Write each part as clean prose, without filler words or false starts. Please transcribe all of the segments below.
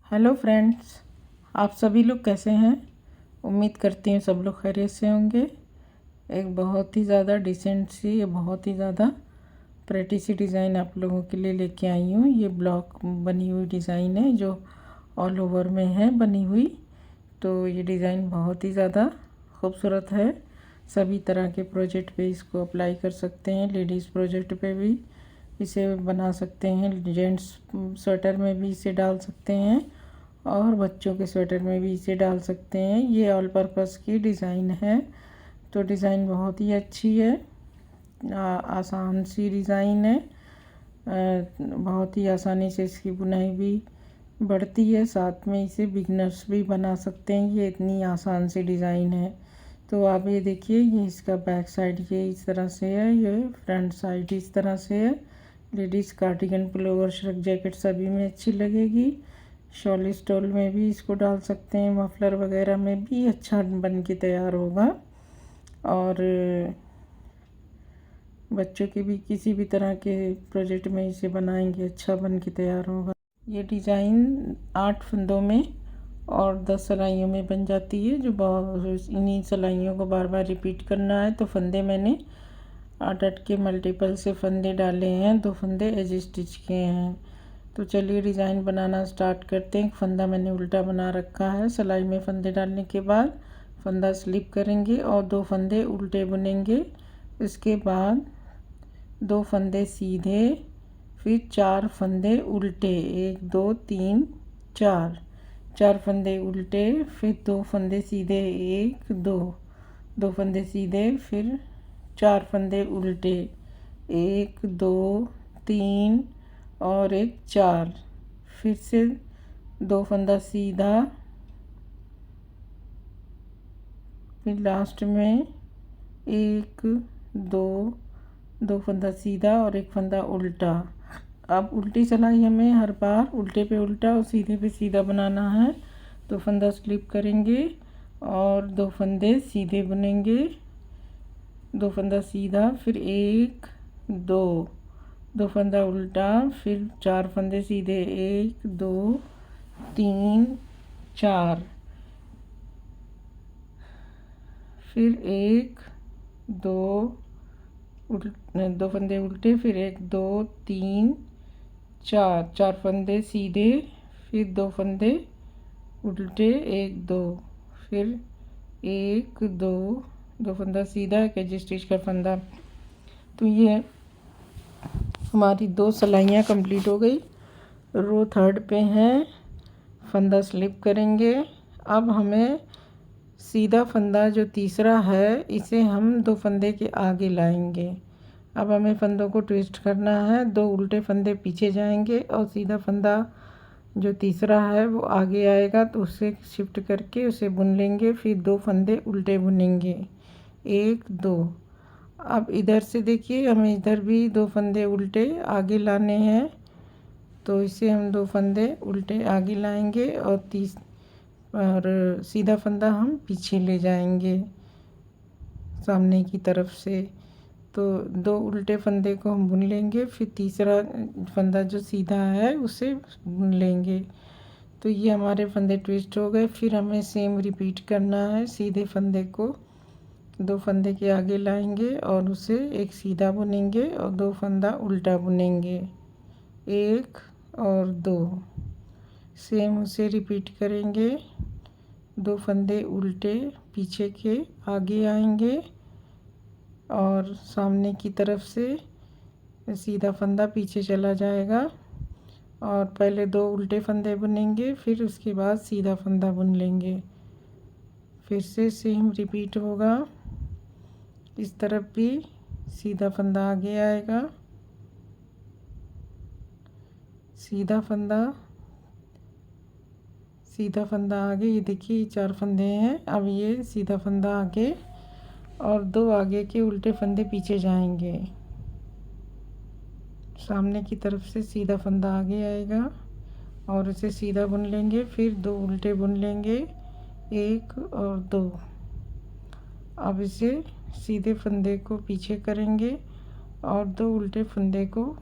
Hello friends, आप सभी लोग कैसे हैं। उम्मीद करती हूँ सब लोग खैरियत से होंगे। एक बहुत ही ज़्यादा डिसेंट सी, बहुत ही ज़्यादा प्रेटी सी डिज़ाइन आप लोगों के लिए लेके आई हूँ। ये ब्लॉक बनी हुई डिज़ाइन है जो ऑल ओवर में है बनी हुई। तो ये डिज़ाइन बहुत ही ज़्यादा खूबसूरत है। सभी तरह के प्रोजेक्ट पे इसको अप्लाई कर सकते हैं। लेडीज़ प्रोजेक्ट पे भी इसे बना सकते हैं, जेंट्स स्वेटर में भी इसे डाल सकते हैं और बच्चों के स्वेटर में भी इसे डाल सकते हैं। ये ऑल पर्पस की डिज़ाइन है। तो डिज़ाइन बहुत ही अच्छी है, आसान सी डिज़ाइन है। बहुत ही आसानी से इसकी बुनाई भी बढ़ती है, साथ में इसे बिगनर्स भी बना सकते हैं। ये इतनी आसान सी डिज़ाइन है। तो आप ये देखिए, ये इसका बैक साइड ये इस तरह से है, ये फ्रंट साइड इस तरह से है। Ladies cardigan, pullover, shrug jacket सभी में अच्छी लगेगी। शॉल स्टोल में भी इसको डाल सकते हैं, मफलर वगैरह में भी अच्छा बन के तैयार होगा। और बच्चों के भी किसी भी तरह के प्रोजेक्ट में इसे बनाएंगे, अच्छा बन के तैयार होगा। ये डिज़ाइन 8 फंदों में और 10 सिलाइयों में बन जाती है। जो बहुत इन्हीं सिलाइयों को बार बार रिपीट करना है। तो फंदे मैंने 8 के मल्टीपल से फंदे डाले हैं, 2 फंदे एज स्टिच किए हैं। तो चलिए डिज़ाइन बनाना स्टार्ट करते हैं। फंदा मैंने उल्टा बना रखा है। सिलाई में फंदे डालने के बाद फंदा स्लिप करेंगे और 2 फंदे उल्टे बुनेंगे। इसके बाद 2 फंदे सीधे, फिर 4 फंदे उल्टे, 1 2 3 4, 4 फंदे उल्टे, फिर 2 फंदे सीधे, 1 2, 2 फंदे सीधे, फिर 4 फंदे उल्टे, 1 2 3 और 1 4, फिर से 2 फंदा सीधा, फिर लास्ट में 1 2, 2 फंदा सीधा और 1 फंदा उल्टा। अब उल्टी सिलाई हमें हर बार उल्टे पे उल्टा और सीधे पे सीधा बनाना है। तो फंदा स्लिप करेंगे और 2 फंदे सीधे बुनेंगे, 2 फंदा सीधा, फिर 1 2, 2 फंदा उल्टा, फिर 4 फंदे सीधे, 1 2 3 4, फिर 1 2, 2 फंदे उल्टे, फिर 1 2 3 4, 4 फंदे सीधे, फिर 2 फंदे उल्टे, 1 2, फिर 1 2, 2 फंदा सीधा, एक एज स्टिच का फंदा। तो ये हमारी 2 सिलाइयाँ कंप्लीट हो गई। रो 3rd पे हैं, फंदा स्लिप करेंगे। अब हमें सीधा फंदा जो तीसरा है इसे हम 2 फंदे के आगे लाएंगे। अब हमें फंदों को ट्विस्ट करना है। 2 उल्टे फंदे पीछे जाएंगे और सीधा फंदा जो तीसरा है वो आगे आएगा, तो उसे शिफ्ट करके उसे बुन लेंगे। फिर 2 फंदे उल्टे बुनेंगे, 1 2। अब इधर से देखिए, हमें इधर भी 2 फंदे उल्टे आगे लाने हैं। तो इसे हम 2 फंदे उल्टे आगे लाएंगे और सीधा फंदा हम पीछे ले जाएंगे सामने की तरफ से। तो 2 उल्टे फंदे को हम बुन लेंगे, फिर तीसरा फंदा जो सीधा है उसे बुन लेंगे। तो ये हमारे फंदे ट्विस्ट हो गए। फिर हमें सेम रिपीट करना है। सीधे फंदे को 2 फंदे के आगे लाएंगे और उसे एक सीधा बुनेंगे और 2 फंदा उल्टा बुनेंगे, 1 और 2। सेम उसे रिपीट करेंगे। 2 फंदे उल्टे पीछे के आगे आएंगे और सामने की तरफ से सीधा फंदा पीछे चला जाएगा। और पहले 2 उल्टे फंदे बुनेंगे, फिर उसके बाद सीधा फंदा बुन लेंगे। फिर से सेम रिपीट होगा। इस तरफ भी सीधा फंदा आगे आएगा, सीधा फंदा आगे। ये देखिए, ये 4 फंदे हैं। अब ये सीधा फंदा आगे और 2 आगे के उल्टे फंदे पीछे जाएंगे। सामने की तरफ से सीधा फंदा आगे आएगा और उसे सीधा बुन लेंगे। फिर 2 उल्टे बुन लेंगे, 1 और 2। अब इसे सीधे फंदे को पीछे करेंगे और 2 उल्टे फंदे को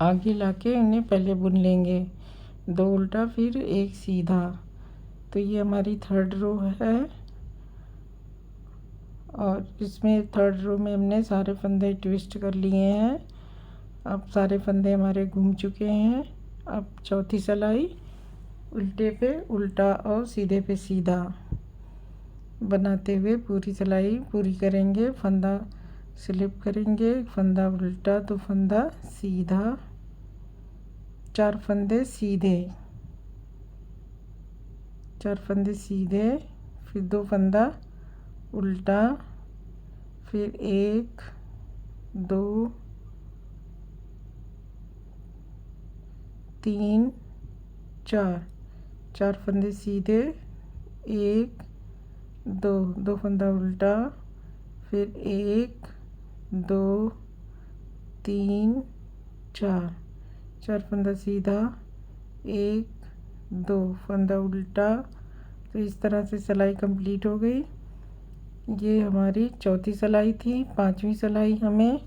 आगे लाके इन्हें पहले बुन लेंगे, 2 उल्टा फिर 1 सीधा। तो ये हमारी थर्ड रो है और इसमें थर्ड रो में हमने सारे फंदे ट्विस्ट कर लिए हैं। अब सारे फंदे हमारे घूम चुके हैं। अब चौथी सिलाई उल्टे पे उल्टा और सीधे पे सीधा बनाते हुए पूरी सिलाई पूरी करेंगे। फंदा स्लिप करेंगे, फंदा उल्टा तो फंदा सीधा, 4 फंदे सीधे, 4 फंदे सीधे, फिर 2 फंदा उल्टा, फिर 1 2 3 4, 4 फंदे सीधे, 1 2, 2 फंदा उल्टा, फिर 1 2 3 4, 4 फंदा सीधा, 1 2 फंदा उल्टा। तो इस तरह से सिलाई कंप्लीट हो गई। ये हमारी चौथी सिलाई थी। पांचवी सिलाई हमें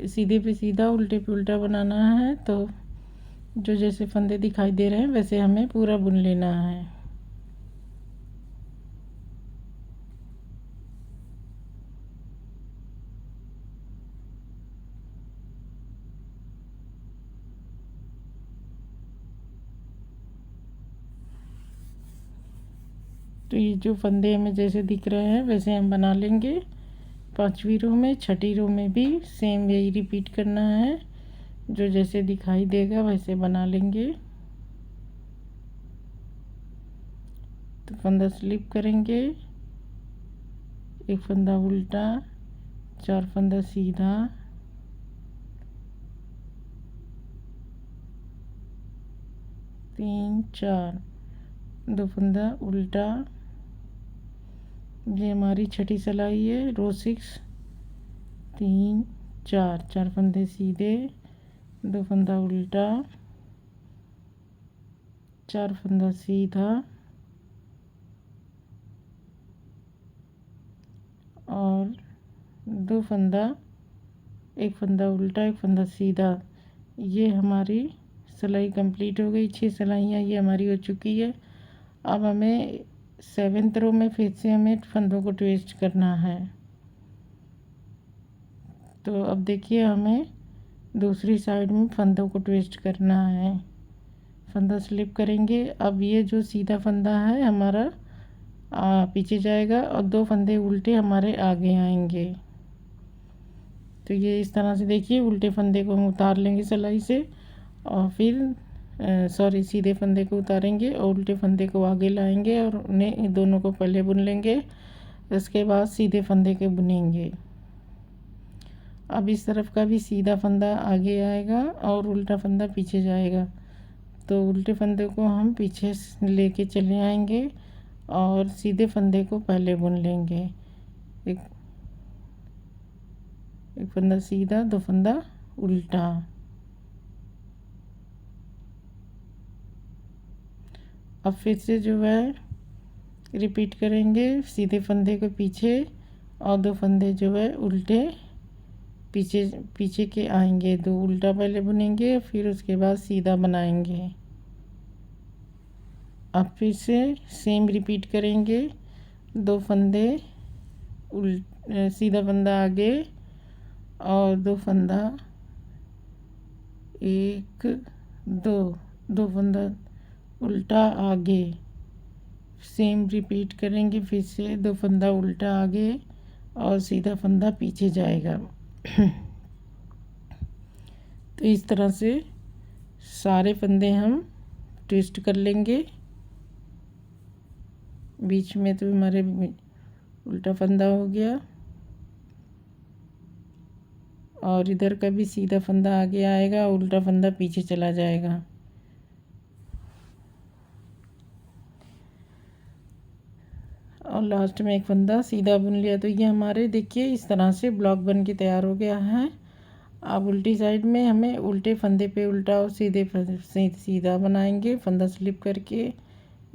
सीधे पे सीधा उल्टे पे उल्टा बनाना है। तो जो जैसे फंदे दिखाई दे रहे हैं वैसे हमें पूरा बुन लेना है। तो ये जो फंदे हमें जैसे दिख रहे हैं वैसे हम बना लेंगे। पांचवी रो में, छठी रो में भी सेम यही रिपीट करना है। जो जैसे दिखाई देगा वैसे बना लेंगे। तो फंदा स्लिप करेंगे, एक फंदा उल्टा, 4 फंदा सीधा, 3 4, 2 फंदा उल्टा। ये हमारी छठी सिलाई है, रो 6। 3 4, 4 फंदे सीधे, 2 फंदा उल्टा, 4 फंदा सीधा और 2 फंदा, 1 फंदा उल्टा, 1 फंदा सीधा। ये हमारी सिलाई कंप्लीट हो गई। 6 सिलाइयाँ ये हमारी हो चुकी है। अब हमें 7th रो में फिर से हमें फंदों को ट्विस्ट करना है। तो अब देखिए हमें दूसरी साइड में फंदों को ट्विस्ट करना है। फंदा स्लिप करेंगे। अब ये जो सीधा फंदा है हमारा पीछे जाएगा और 2 फंदे उल्टे हमारे आगे आएंगे। तो ये इस तरह से देखिए उल्टे फंदे को हम उतार लेंगे सिलाई से और फिर सीधे फंदे को उतारेंगे और उल्टे फंदे को आगे लाएंगे और उन्हें दोनों को पहले बुन लेंगे। इसके बाद सीधे फंदे के बुनेंगे। अब इस तरफ का भी सीधा फंदा आगे आएगा और उल्टा फंदा पीछे जाएगा। तो उल्टे फंदे को हम पीछे लेके चले आएंगे और सीधे फंदे को पहले बुन लेंगे। एक फंदा सीधा, 2 फंदा उल्टा। अब फिर से जो है रिपीट करेंगे। सीधे फंदे को पीछे और 2 फंदे जो है उल्टे पीछे के आएंगे। 2 उल्टा पहले बुनेंगे फिर उसके बाद सीधा बनाएंगे। अब फिर से सेम रिपीट करेंगे। 2 फंदे सीधा फंदा आगे और 2 फंदा 1 2, 2 फंदा उल्टा आगे। सेम रिपीट करेंगे। फिर से 2 फंदा उल्टा आगे और सीधा फंदा पीछे जाएगा। तो इस तरह से सारे फंदे हम ट्विस्ट कर लेंगे। बीच में तो हमारे उल्टा फंदा हो गया और इधर का भी सीधा फंदा आगे आएगा, उल्टा फंदा पीछे चला जाएगा। और लास्ट में एक फंदा सीधा बुन लिया। तो ये हमारे देखिए इस तरह से ब्लॉक बन के तैयार हो गया है। अब उल्टी साइड में हमें उल्टे फंदे पे उल्टा और सीधा बनाएंगे। फंदा स्लिप करके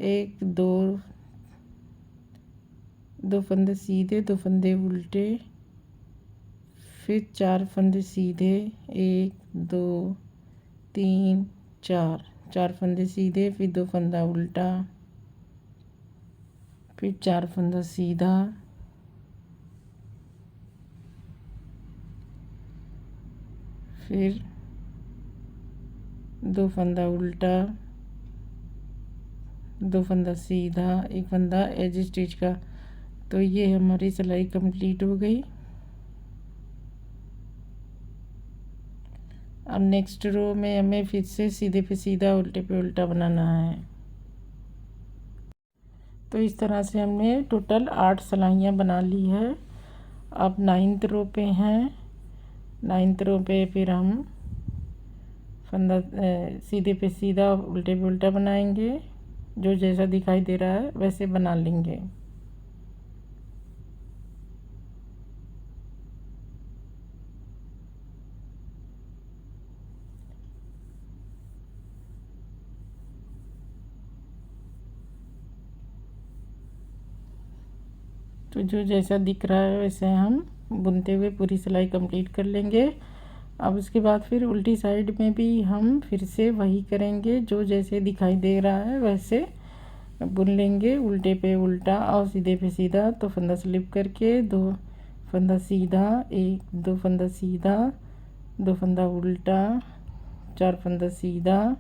1 2 2 फंदे सीधे, 2 फंदे उल्टे, फिर 4 फंदे सीधे, 1 2 3 4, 4 फंदे सीधे, फिर 2 फंदा उल्टा, फिर 4 फंदा सीधा, फिर 2 फंदा उल्टा, 2 फंदा सीधा, 1 फंदा एज स्टिच का। तो ये हमारी सिलाई कंप्लीट हो गई। अब नेक्स्ट रो में हमें फिर से सीधे पे सीधा, उल्टे पे उल्टा बनाना है। तो इस तरह से हमने टोटल 8 सिलाइयाँ बना ली है। अब 9th रो पे हैं। 9th रो पे फिर हम फंदा सीधे पे सीधा, उल्टे पे उल्टा बनाएंगे। जो जैसा दिखाई दे रहा है वैसे बना लेंगे। तो जो जैसा दिख रहा है वैसे हम बुनते हुए पूरी सिलाई कंप्लीट कर लेंगे। अब उसके बाद फिर उल्टी साइड में भी हम फिर से वही करेंगे, जो जैसे दिखाई दे रहा है वैसे बुन लेंगे। उल्टे पे उल्टा और सीधे पे सीधा। तो फंदा स्लिप करके 2 फंदा सीधा, 1 2 फंदा सीधा, 2 फंदा उल्टा, 4 फंदा सीधा,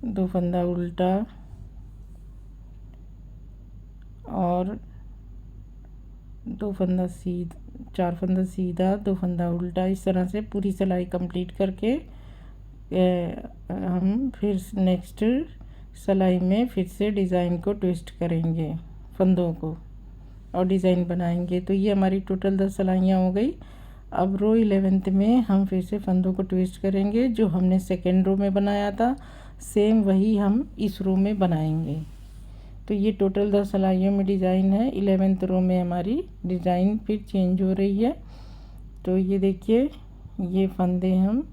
2 फंदा उल्टा और 2 फंदा सीधा, 4 फंदा सीधा, 2 फंदा उल्टा। इस तरह से पूरी सिलाई कंप्लीट करके हम फिर नेक्स्ट सिलाई में फिर से डिज़ाइन को ट्विस्ट करेंगे, फंदों को, और डिज़ाइन बनाएंगे। तो ये हमारी टोटल 10 सिलाइयाँ हो गई। अब रो 11th में हम फिर से फंदों को ट्विस्ट करेंगे। जो हमने सेकेंड रो में बनाया था सेम वही हम इस रो में बनाएंगे। तो ये टोटल 10 सिलाइयों में डिज़ाइन है। 11th रो में हमारी डिज़ाइन फिर चेंज हो रही है। तो ये देखिए, ये फंदे हम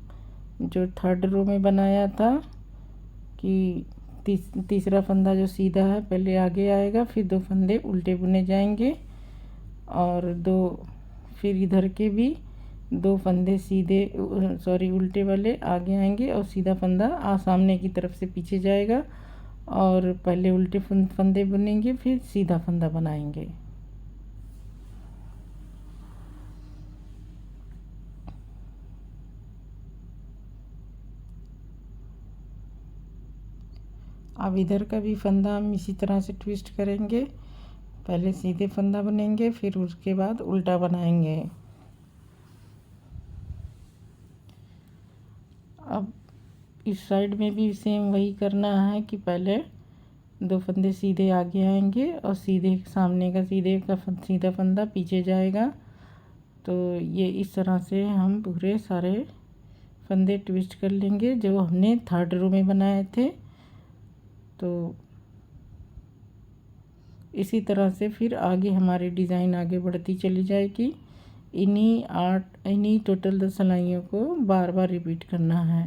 जो थर्ड रो में बनाया था कि तीसरा फंदा जो सीधा है पहले आगे आएगा, फिर 2 फंदे उल्टे बुने जाएंगे और 2 फिर इधर के भी 2 फंदे सीधे उल्टे वाले आगे आएंगे और सीधा फंदा सामने की तरफ से पीछे जाएगा और पहले उल्टे फंदे बुनेंगे फिर सीधा फंदा बनाएंगे। अब इधर का भी फंदा हम इसी तरह से ट्विस्ट करेंगे। पहले सीधे फंदा बुनेंगे फिर उसके बाद उल्टा बनाएंगे। अब इस साइड में भी सेम वही करना है कि पहले 2 फंदे सीधे आगे आएंगे और सीधे सामने का सीधा फंदा पीछे जाएगा। तो ये इस तरह से हम पूरे सारे फंदे ट्विस्ट कर लेंगे जो हमने थर्ड रो में बनाए थे। तो इसी तरह से फिर आगे हमारी डिज़ाइन आगे बढ़ती चली जाएगी। इन्हीं टोटल 10 सिलाइयों को बार बार रिपीट करना है।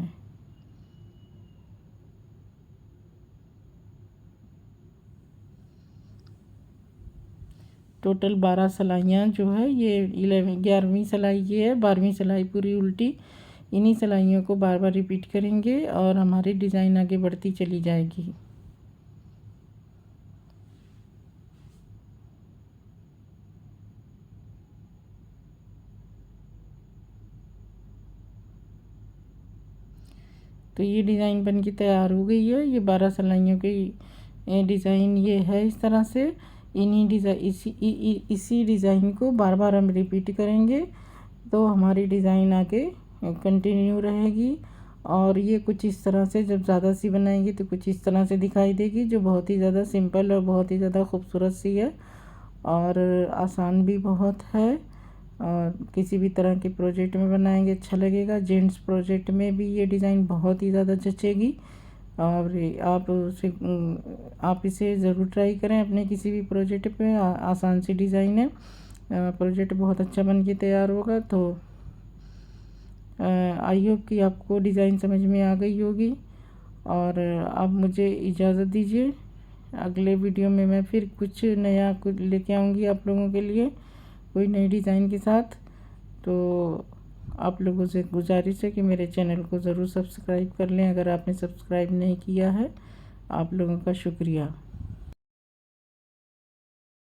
टोटल 12 सिलाइयाँ जो है ये 11वीं सिलाई ये है, 12वीं सिलाई पूरी उल्टी। इन्हीं सिलाइयों को बार बार रिपीट करेंगे और हमारी डिज़ाइन आगे बढ़ती चली जाएगी। तो ये डिज़ाइन बन के तैयार हो गई है। ये 12 सिलाइयों की डिज़ाइन ये है इस तरह से। इसी डिज़ाइन को बार बार हम रिपीट करेंगे तो हमारी डिज़ाइन आगे कंटिन्यू रहेगी। और ये कुछ इस तरह से जब ज़्यादा सी बनाएंगे तो कुछ इस तरह से दिखाई देगी, जो बहुत ही ज़्यादा सिंपल और बहुत ही ज़्यादा खूबसूरत सी है और आसान भी बहुत है। और किसी भी तरह के प्रोजेक्ट में बनाएंगे अच्छा लगेगा। जेंट्स प्रोजेक्ट में भी ये डिज़ाइन बहुत ही ज़्यादा जचेगी और आप इसे ज़रूर ट्राई करें अपने किसी भी प्रोजेक्ट पे। आसान सी डिज़ाइन है, प्रोजेक्ट बहुत अच्छा बन के तैयार होगा। तो आई होप कि आपको डिज़ाइन समझ में आ गई होगी और अब मुझे इजाज़त दीजिए। अगले वीडियो में मैं फिर कुछ नया कुछ लेके आऊँगी आप लोगों के लिए, कोई नई डिज़ाइन के साथ। तो आप लोगों से गुजारिश है कि मेरे चैनल को ज़रूर सब्सक्राइब कर लें अगर आपने सब्सक्राइब नहीं किया है। आप लोगों का शुक्रिया।